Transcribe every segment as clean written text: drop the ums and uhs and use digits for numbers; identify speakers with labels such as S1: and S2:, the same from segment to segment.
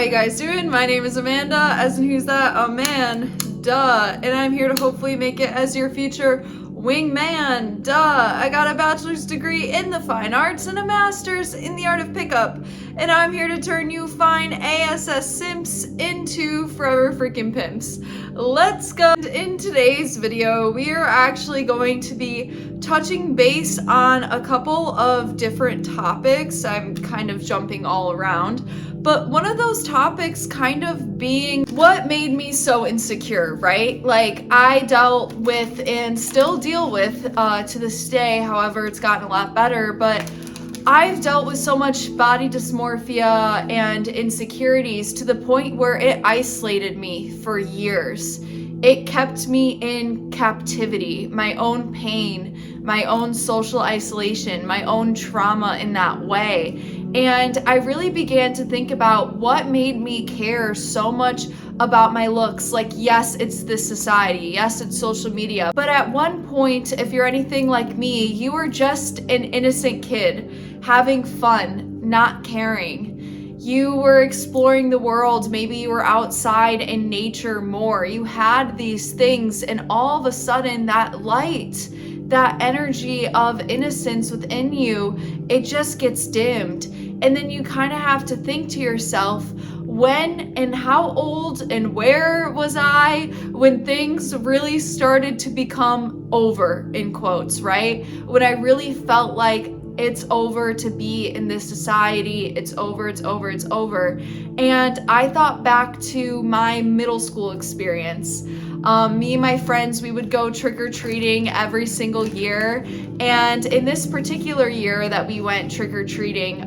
S1: you guys doing? My name is Amanda, as in who's that? A man, duh. And I'm here to hopefully make it as your future wingman, duh. I got a bachelor's degree in the fine arts and a master's in the art of pickup. And I'm here to turn you fine ASS simps into forever freaking pimps. Let's go. In today's video, we are actually going to be touching base on a couple of different topics. I'm kind of jumping all around. But one of those topics kind of being what made me so insecure, right? Like I dealt with and still deal with to this day, however, it's gotten a lot better, but I've dealt with so much body dysmorphia and insecurities to the point where it isolated me for years. It kept me in captivity, my own pain, my own social isolation, my own trauma in that way. And I really began to think about what made me care so much about my looks. Like, yes, it's this society. Yes, it's social media. But at one point, if you're anything like me, you were just an innocent kid having fun, not caring. You were exploring the world. Maybe you were outside in nature more. You had these things, and all of a sudden that light, that energy of innocence within you, it just gets dimmed. And then you kind of have to think to yourself, when and how old and where was I when things really started to become over, in quotes, right? When I really felt like it's over to be in this society, it's over, it's over, it's over. And I thought back to my middle school experience. Me and my friends, we would go trick-or-treating every single year. And in this particular year that we went trick-or-treating,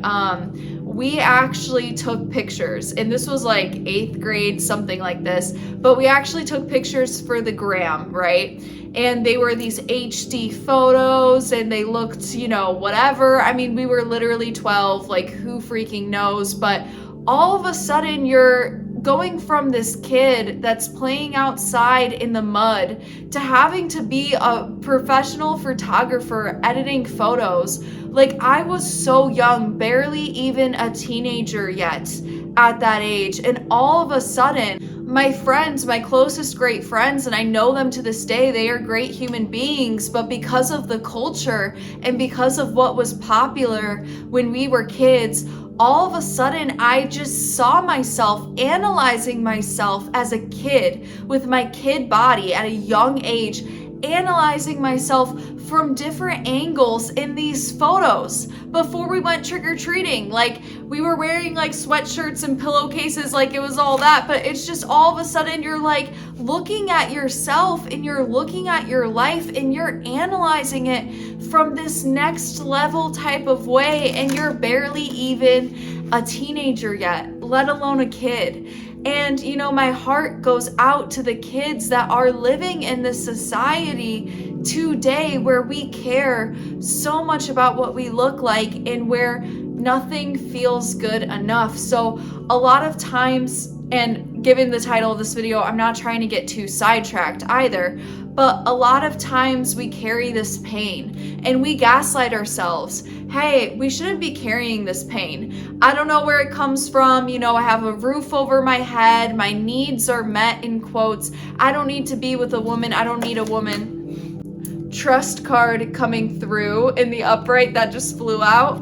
S1: we actually took pictures, and this was like 8th grade, something like this, but we actually took pictures for the gram, right? And they were these HD photos, and they looked, you know, whatever. I mean, we were literally 12, like who freaking knows? But all of a sudden you're going from this kid that's playing outside in the mud to having to be a professional photographer editing photos. Like, I was so young, barely even a teenager yet at that age. And all of a sudden, my friends, my closest great friends, and I know them to this day, they are great human beings, but because of the culture and because of what was popular when we were kids, all of a sudden I just saw myself analyzing myself as a kid with my kid body at a young age, analyzing myself from different angles in these photos before we went trick-or-treating. Like, we were wearing like sweatshirts and pillowcases, like it was all that, but it's just all of a sudden you're like looking at yourself and you're looking at your life and you're analyzing it from this next level type of way, and you're barely even a teenager yet, let alone a kid. And, you know, my heart goes out to the kids that are living in this society today where we care so much about what we look like and where nothing feels good enough. So a lot of times, and given the title of this video, I'm not trying to get too sidetracked either, but a lot of times we carry this pain and we gaslight ourselves. Hey, we shouldn't be carrying this pain. I don't know where it comes from. You know, I have a roof over my head. My needs are met, in quotes. I don't need to be with a woman. I don't need a woman. Trust card coming through in the upright that just flew out.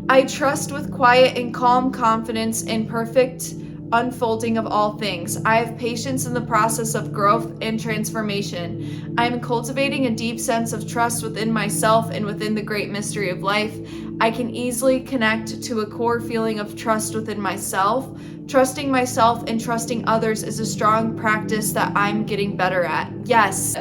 S1: I trust with quiet and calm confidence in perfect unfolding of all things. I have patience in the process of growth and transformation. I am cultivating a deep sense of trust within myself and within the great mystery of life. I can easily connect to a core feeling of trust within myself. Trusting myself and trusting others is a strong practice that I'm getting better at. Yes.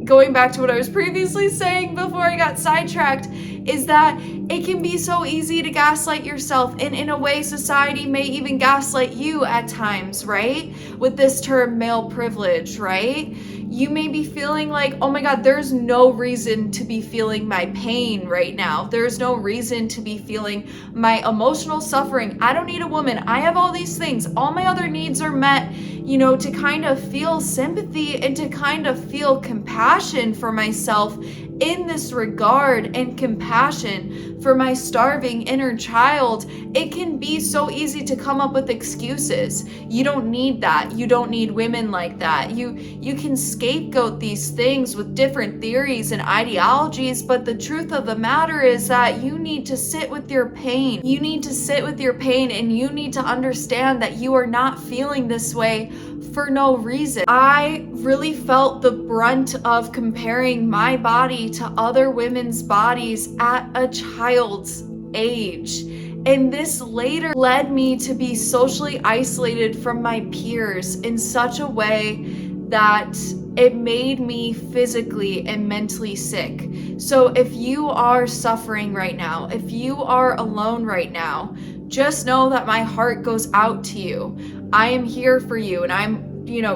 S1: Going back to what I was previously saying before I got sidetracked, is that it can be so easy to gaslight yourself, and in a way society may even gaslight you at times, right? With this term male privilege, right? You may be feeling like, oh my God, there's no reason to be feeling my pain right now. There's no reason to be feeling my emotional suffering. I don't need a woman. I have all these things. All my other needs are met, you know, to kind of feel sympathy and to kind of feel compassion for myself in this regard and compassion for my starving inner child, it can be so easy to come up with excuses. You don't need that. You don't need women like that. You can scapegoat these things with different theories and ideologies, but the truth of the matter is that you need to sit with your pain. You need to sit with your pain, and you need to understand that you are not feeling this way for no reason. I really felt the brunt of comparing my body to other women's bodies at a child's age. And this later led me to be socially isolated from my peers in such a way that it made me physically and mentally sick. So if you are suffering right now, if you are alone right now, just know that my heart goes out to you. I am here for you, and I'm,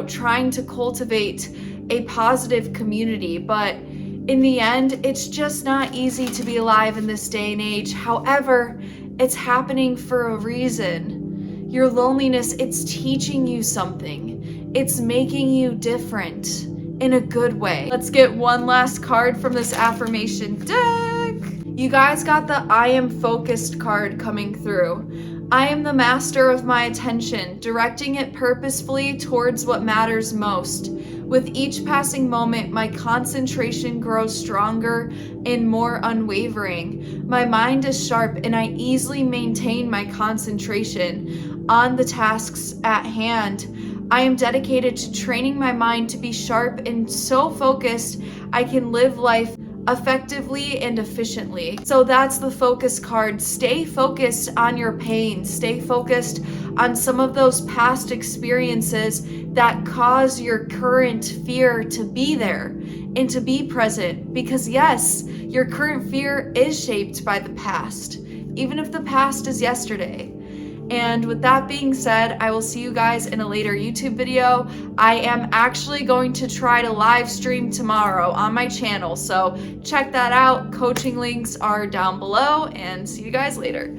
S1: trying to cultivate a positive community, but in the end, it's just not easy to be alive in this day and age. However, it's happening for a reason. Your loneliness, it's teaching you something. It's making you different in a good way. Let's get one last card from this affirmation deck. You guys got the I am focused card coming through. I am the master of my attention, directing it purposefully towards what matters most. With each passing moment, my concentration grows stronger and more unwavering. My mind is sharp, and I easily maintain my concentration on the tasks at hand. I am dedicated to training my mind to be sharp and so focused I can live life effectively and efficiently. So that's the focus card. Stay focused on your pain. Stay focused on some of those past experiences that cause your current fear to be there and to be present. Because yes, your current fear is shaped by the past, even if the past is yesterday. And with that being said, I will see you guys in a later YouTube video. I am actually going to try to live stream tomorrow on my channel, so check that out. Coaching links are down below, and see you guys later.